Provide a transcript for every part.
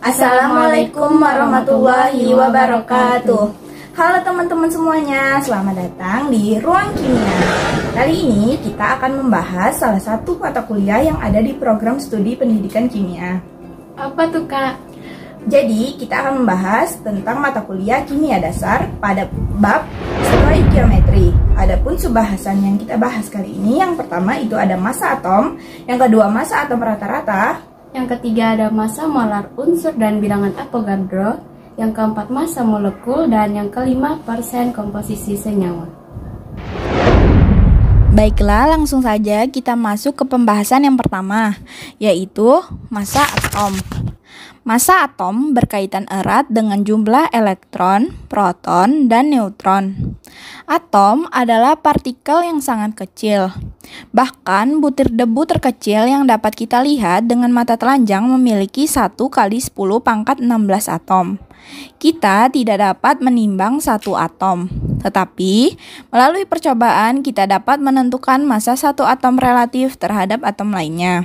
Assalamualaikum warahmatullahi wabarakatuh. Halo teman-teman semuanya, selamat datang di Ruang Kimia. Kali ini kita akan membahas salah satu mata kuliah yang ada di program studi pendidikan kimia. Apa tuh, Kak? Jadi kita akan membahas tentang mata kuliah kimia dasar pada bab stoikiometri. Adapun subbahasan yang kita bahas kali ini, yang pertama itu ada massa atom, yang kedua massa atom rata-rata, yang ketiga ada massa molar unsur dan bilangan Avogadro, yang keempat massa molekul, dan yang kelima persen komposisi senyawa. Baiklah, langsung saja kita masuk ke pembahasan yang pertama, yaitu massa atom. Massa atom berkaitan erat dengan jumlah elektron, proton, dan neutron. Atom adalah partikel yang sangat kecil. Bahkan butir debu terkecil yang dapat kita lihat dengan mata telanjang memiliki 1 kali 10 pangkat 16 atom. Kita tidak dapat menimbang satu atom, tetapi melalui percobaan kita dapat menentukan massa satu atom relatif terhadap atom lainnya.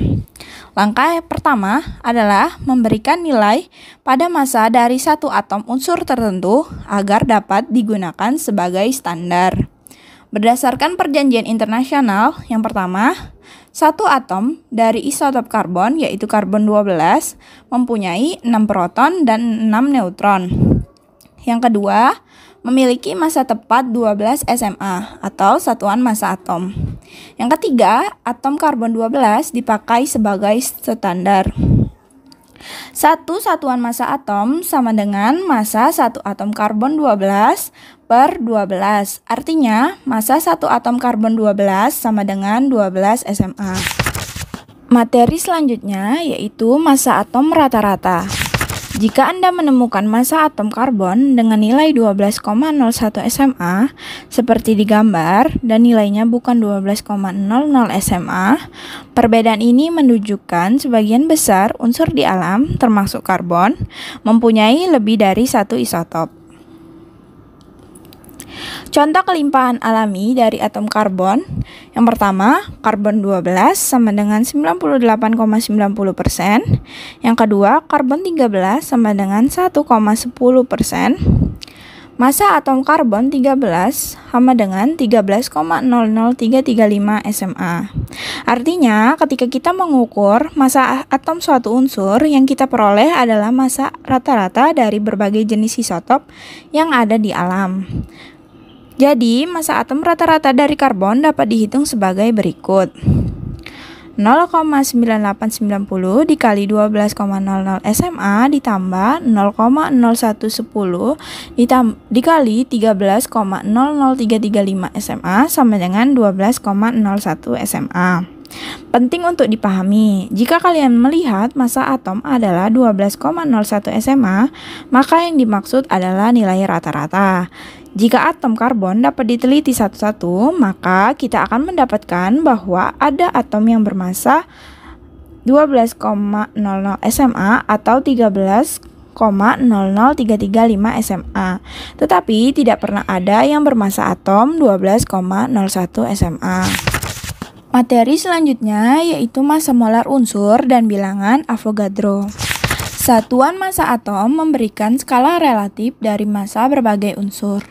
Langkah pertama adalah memberikan nilai pada massa dari satu atom unsur tertentu agar dapat digunakan sebagai standar. Berdasarkan perjanjian internasional, yang pertama, satu atom dari isotop karbon, yaitu karbon 12, mempunyai 6 proton dan 6 neutron. Yang kedua, memiliki massa tepat 12 SMA atau satuan massa atom. Yang ketiga, atom karbon 12 dipakai sebagai standar. Satu satuan massa atom sama dengan massa satu atom karbon 12 per 12. Artinya, massa satu atom karbon 12 sama dengan 12 SMA. Materi selanjutnya yaitu massa atom rata-rata. Jika Anda menemukan massa atom karbon dengan nilai 12,01 SMA, seperti di gambar, dan nilainya bukan 12,00 SMA, perbedaan ini menunjukkan sebagian besar unsur di alam, termasuk karbon, mempunyai lebih dari satu isotop. Contoh kelimpahan alami dari atom karbon, yang pertama, karbon 12 sama dengan 98,90%, yang kedua, karbon 13 sama dengan 1,10%, massa atom karbon 13 sama dengan 13,00335 SMA. Artinya, ketika kita mengukur massa atom suatu unsur, yang kita peroleh adalah massa rata-rata dari berbagai jenis isotop yang ada di alam. Jadi, massa atom rata-rata dari karbon dapat dihitung sebagai berikut. 0,9890 dikali 12,00 SMA ditambah 0,0110 dikali 13,00335 SMA sama dengan 12,01 SMA. Penting untuk dipahami, jika kalian melihat massa atom adalah 12,01 SMA, maka yang dimaksud adalah nilai rata-rata. Jika atom karbon dapat diteliti satu-satu, maka kita akan mendapatkan bahwa ada atom yang bermassa 12,00 SMA atau 13,00335 SMA. Tetapi tidak pernah ada yang bermassa atom 12,01 SMA. Materi selanjutnya yaitu massa molar unsur dan bilangan Avogadro. Satuan massa atom memberikan skala relatif dari massa berbagai unsur.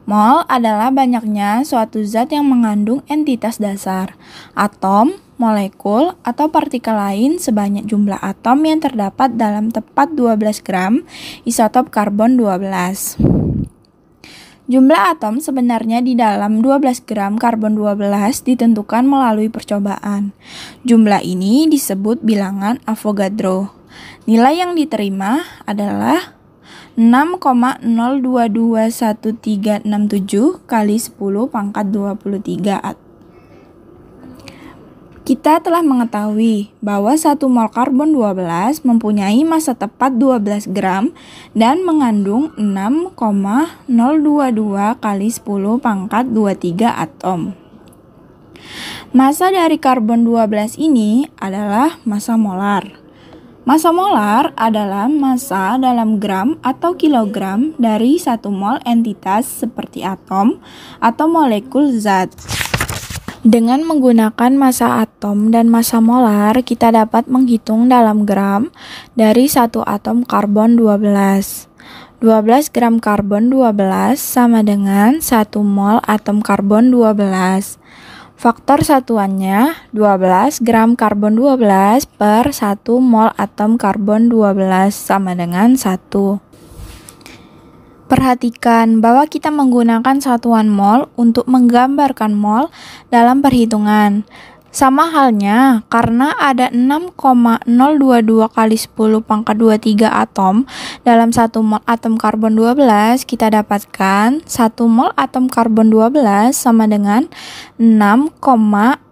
Mol adalah banyaknya suatu zat yang mengandung entitas dasar, atom, molekul, atau partikel lain sebanyak jumlah atom yang terdapat dalam tepat 12 gram isotop karbon 12. Jumlah atom sebenarnya di dalam 12 gram karbon 12 ditentukan melalui percobaan. Jumlah ini disebut bilangan Avogadro. Nilai yang diterima adalah 6,022137 kali 10 pangkat 23. Kita telah mengetahui bahwa 1 mol karbon 12 mempunyai massa tepat 12 gram dan mengandung 6,022 kali 10 pangkat 23 atom. Massa dari karbon 12 ini adalah massa molar. Massa molar adalah massa dalam gram atau kilogram dari 1 mol entitas seperti atom atau molekul zat. Dengan menggunakan massa atom dan massa molar, kita dapat menghitung dalam gram dari satu atom karbon 12. 12 gram karbon 12 sama dengan 1 mol atom karbon 12. Faktor satuannya 12 gram karbon 12 per 1 mol atom karbon 12 sama dengan 1. Perhatikan bahwa kita menggunakan satuan mol untuk menggambarkan mol dalam perhitungan. Sama halnya karena ada 6,022 kali 10 pangkat 23 atom dalam 1 mol atom karbon 12, kita dapatkan 1 mol atom karbon 12 sama dengan 6,022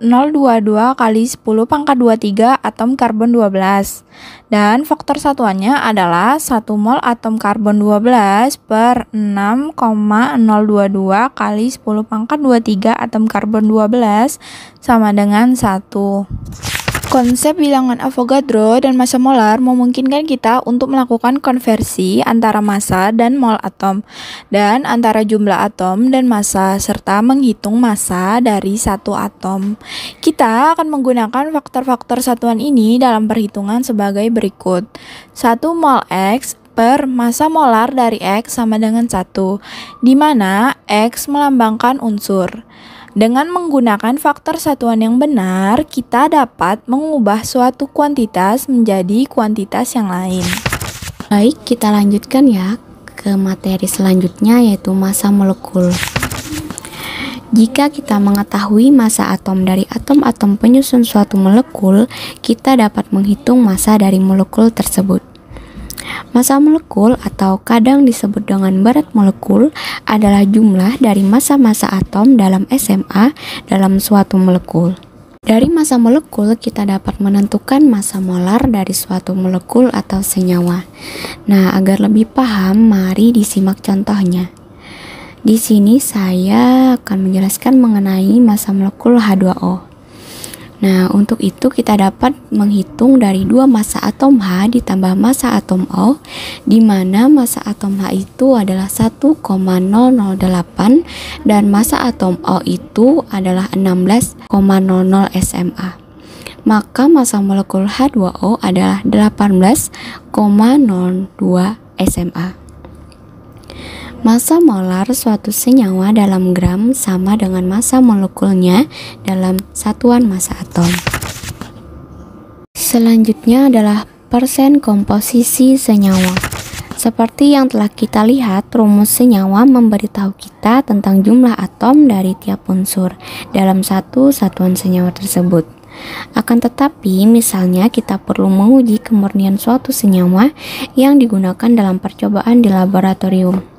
kali 10 pangkat 23 atom karbon 12. Dan faktor satuannya adalah 1 mol atom karbon 12 per 6,022 kali 10 pangkat 23 atom karbon 12 sama dengan 1. Konsep bilangan Avogadro dan massa molar memungkinkan kita untuk melakukan konversi antara massa dan mol atom, dan antara jumlah atom dan massa, serta menghitung massa dari satu atom. Kita akan menggunakan faktor-faktor satuan ini dalam perhitungan sebagai berikut. 1 mol X per massa molar dari X sama dengan 1, di mana X melambangkan unsur. Dengan menggunakan faktor satuan yang benar, kita dapat mengubah suatu kuantitas menjadi kuantitas yang lain. Baik, kita lanjutkan ya ke materi selanjutnya, yaitu massa molekul. Jika kita mengetahui massa atom dari atom-atom penyusun suatu molekul, kita dapat menghitung massa dari molekul tersebut. Massa molekul atau kadang disebut dengan berat molekul adalah jumlah dari massa-massa atom dalam SMA dalam suatu molekul. Dari massa molekul kita dapat menentukan massa molar dari suatu molekul atau senyawa. Nah, agar lebih paham, mari disimak contohnya. Di sini saya akan menjelaskan mengenai massa molekul H2O. Nah, untuk itu kita dapat menghitung dari 2 massa atom H ditambah massa atom O, di mana massa atom H itu adalah 1,008 dan massa atom O itu adalah 16,00 SMA. Maka massa molekul H2O adalah 18,02 SMA. Massa molar suatu senyawa dalam gram sama dengan massa molekulnya dalam satuan massa atom. Selanjutnya adalah persen komposisi senyawa. Seperti yang telah kita lihat, rumus senyawa memberitahu kita tentang jumlah atom dari tiap unsur dalam satu satuan senyawa tersebut. Akan tetapi, misalnya kita perlu menguji kemurnian suatu senyawa yang digunakan dalam percobaan di laboratorium.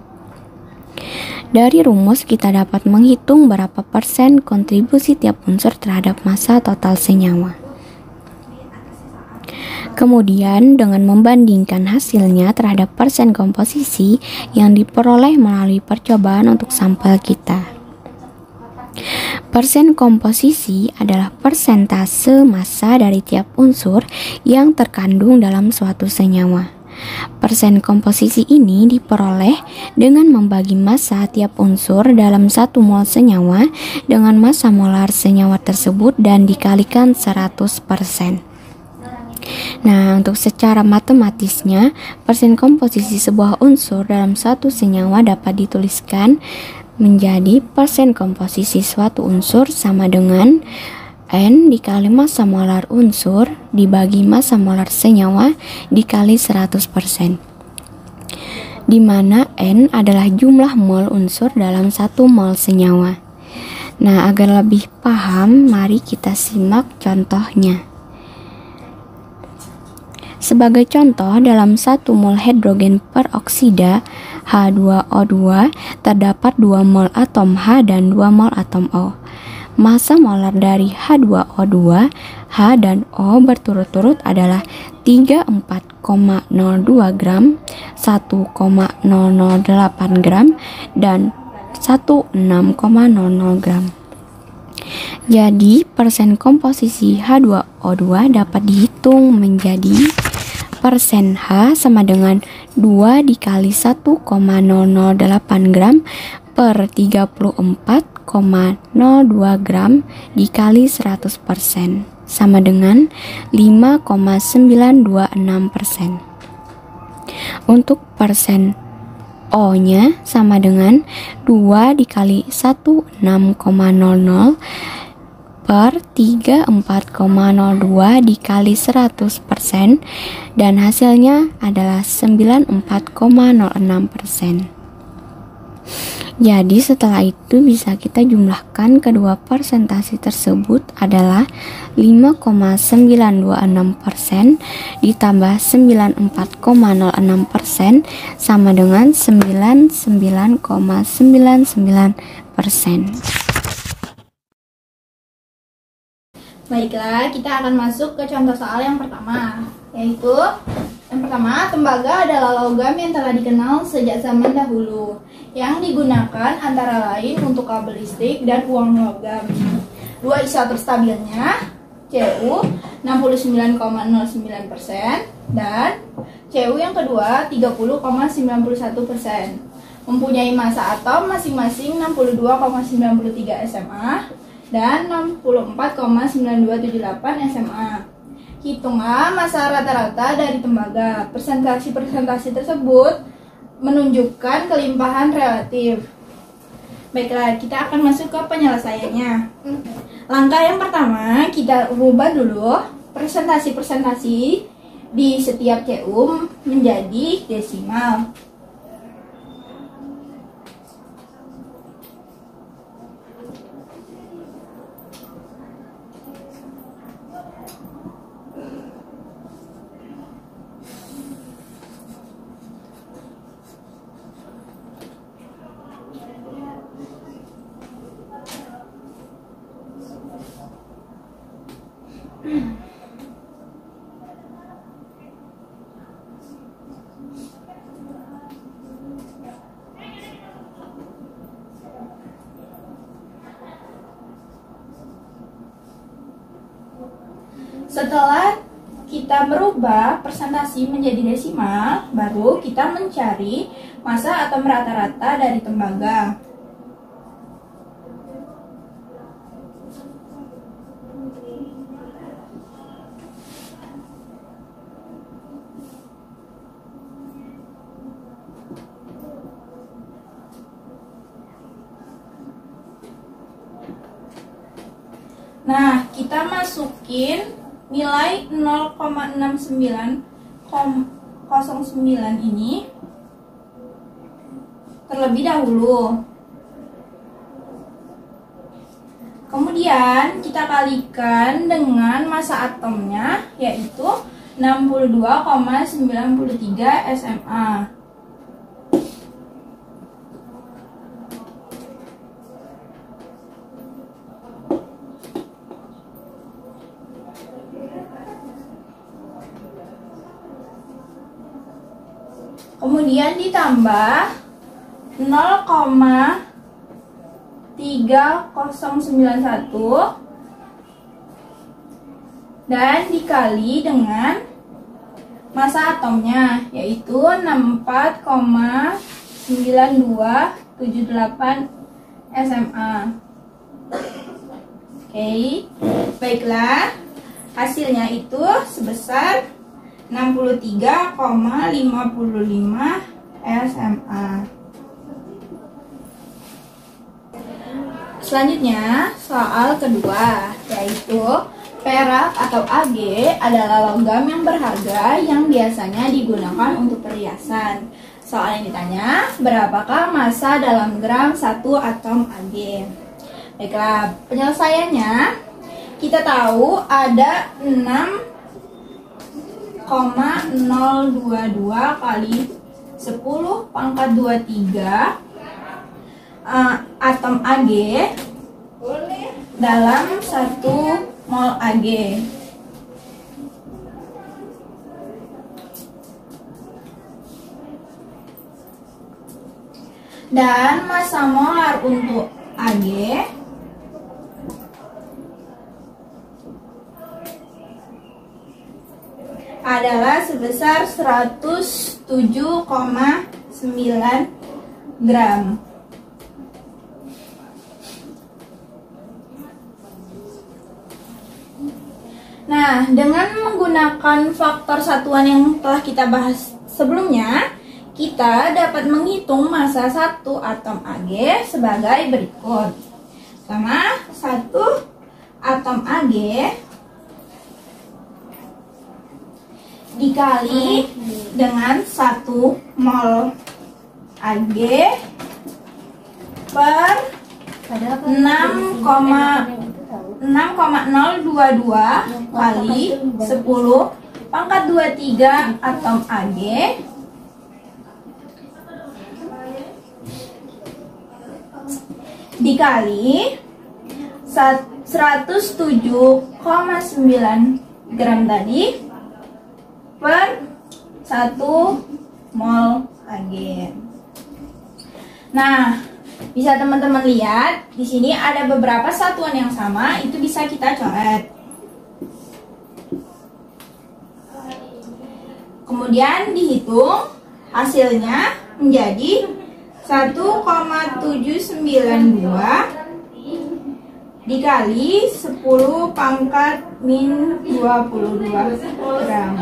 Dari rumus kita dapat menghitung berapa persen kontribusi tiap unsur terhadap massa total senyawa. Kemudian dengan membandingkan hasilnya terhadap persen komposisi yang diperoleh melalui percobaan untuk sampel kita. Persen komposisi adalah persentase massa dari tiap unsur yang terkandung dalam suatu senyawa. Persen komposisi ini diperoleh dengan membagi massa tiap unsur dalam 1 mol senyawa dengan massa molar senyawa tersebut dan dikalikan 100%. Nah, untuk secara matematisnya, persen komposisi sebuah unsur dalam satu senyawa dapat dituliskan menjadi persen komposisi suatu unsur sama dengan N dikali massa molar unsur dibagi massa molar senyawa dikali 100%, di mana N adalah jumlah mol unsur dalam 1 mol senyawa. Nah, agar lebih paham, mari kita simak contohnya. Sebagai contoh, dalam 1 mol hidrogen peroksida H2O2 terdapat 2 mol atom H dan 2 mol atom O. Massa molar dari H2O2, H dan O berturut-turut adalah 34,02 gram, 1,008 gram, dan 16,00 gram. Jadi, persen komposisi H2O2 dapat dihitung menjadi persen H sama dengan 2 dikali 1,008 gram per 34,02 gram dikali 100% sama dengan 5,926%. Untuk persen O-nya sama dengan 2 dikali 16,00 per 34,02 dikali 100% dan hasilnya adalah 94,06%. Jadi setelah itu bisa kita jumlahkan kedua persentase tersebut adalah 5,926% ditambah 94,06% sama dengan 99,99%. Baiklah, kita akan masuk ke contoh soal yang pertama, yaitu yang pertama, tembaga adalah logam yang telah dikenal sejak zaman dahulu, yang digunakan antara lain untuk kabel listrik dan uang logam. Dua isoter stabilnya, Cu 69,09% dan Cu yang kedua 30,91%. Mempunyai massa atom masing-masing 62,93 SMA dan 64,9278 SMA. Hitunglah massa rata-rata dari tembaga. Persentase tersebut menunjukkan kelimpahan relatif. Baiklah, kita akan masuk ke penyelesaiannya. Langkah yang pertama, kita rubah dulu presentasi di setiap Cu menjadi desimal. Setelah kita merubah persentase menjadi desimal, baru kita mencari massa atom rata-rata dari tembaga. Nah, kita masukin nilai 0,6909 ini terlebih dahulu. Kemudian kita kalikan dengan massa atomnya, yaitu 62,93 SMA. Kemudian ditambah 0,3091 dan dikali dengan massa atomnya, yaitu 64,9278 SMA. Oke, baiklah, hasilnya itu sebesar 63,55 SMA. Selanjutnya, soal kedua, yaitu perak atau Ag adalah logam yang berharga yang biasanya digunakan untuk perhiasan. Soal yang ditanya, berapakah massa dalam gram satu atom Ag? Baiklah, penyelesaiannya kita tahu ada 6,022 kali 10 pangkat 23 atom Ag dalam 1 mol Ag. Dan massa molar untuk Ag adalah sebesar 107,9 gram. Nah, dengan menggunakan faktor satuan yang telah kita bahas sebelumnya, kita dapat menghitung massa satu atom Ag sebagai berikut. Pertama, satu atom Ag dikali dengan 1 mol Ag per 6,022 kali 10 pangkat 23 atom Ag dikali 107,9 gram tadi per 1 mol Ag. Nah, bisa teman-teman lihat di sini ada beberapa satuan yang sama, itu bisa kita coret. Kemudian dihitung, hasilnya menjadi 1,792 dikali 10 pangkat min 22 gram.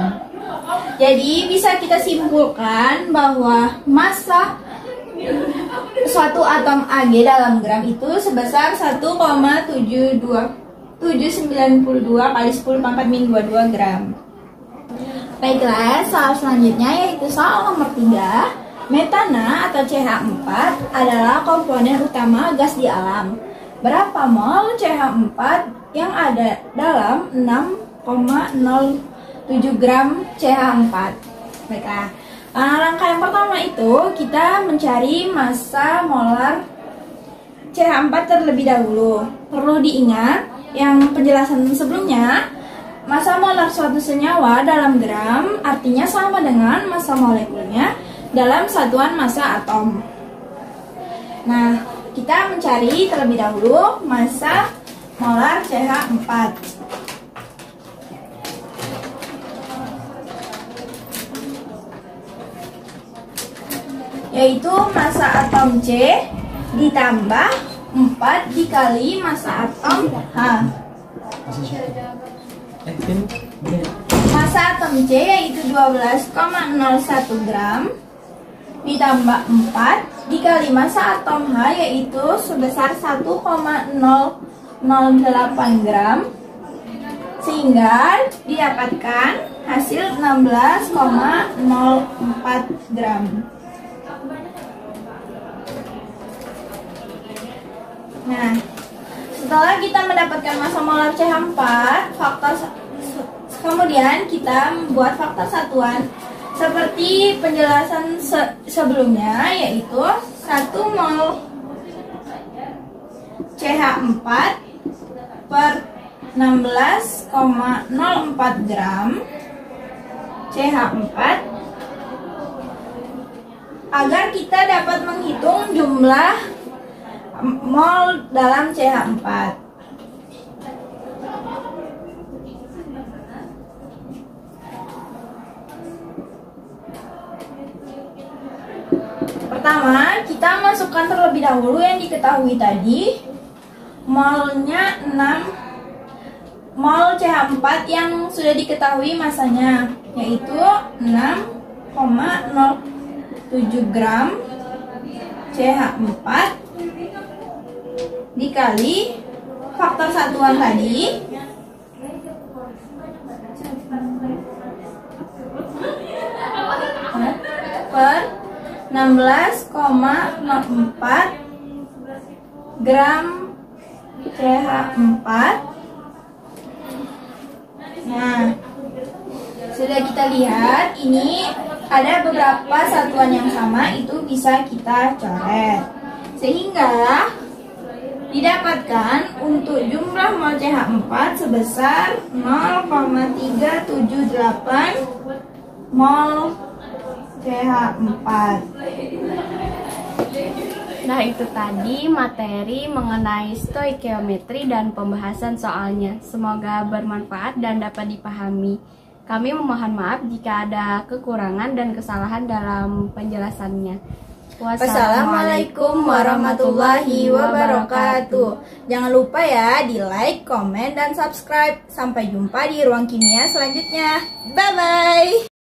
Jadi bisa kita simpulkan bahwa massa suatu atom Ag dalam gram itu sebesar 1,792 kali 10 pangkat min 22 gram. Baiklah, soal selanjutnya yaitu soal nomor 3. Metana atau CH4 adalah komponen utama gas di alam. Berapa mol CH4 yang ada dalam 6,07 gram CH4? Baiklah, langkah yang pertama itu kita mencari massa molar CH4 terlebih dahulu. Perlu diingat yang penjelasan sebelumnya, massa molar suatu senyawa dalam gram artinya sama dengan massa molekulnya dalam satuan massa atom. Nah, kita mencari terlebih dahulu massa molar CH4. Yaitu massa atom C ditambah 4 dikali massa atom H. Massa atom C yaitu 12,01 gram ditambah 4 dikali massa atom H yaitu sebesar 1,008 gram, sehingga didapatkan hasil 16,04 gram. Nah, setelah kita mendapatkan massa molar CH4, kemudian kita membuat faktor satuan seperti penjelasan sebelumnya, yaitu 1 mol CH4 per 16,04 gram CH4 agar kita dapat menghitung jumlah mol dalam CH4. Pertama, kita masukkan terlebih dahulu yang diketahui tadi. Molnya 6 mol CH4 yang sudah diketahui masanya, yaitu 6,07 gram CH4 dikali faktor satuan tadi per 16,04 gram CH4. Nah, sudah kita lihat ini ada beberapa satuan yang sama, itu bisa kita coret, sehingga didapatkan untuk jumlah mol CH4 sebesar 0,378 mol CH4. Nah, itu tadi materi mengenai stoikiometri dan pembahasan soalnya. Semoga bermanfaat dan dapat dipahami. Kami memohon maaf jika ada kekurangan dan kesalahan dalam penjelasannya. Wassalamualaikum warahmatullahi wabarakatuh. Jangan lupa ya di like, komen, dan subscribe. Sampai jumpa di ruang kimia selanjutnya. Bye-bye.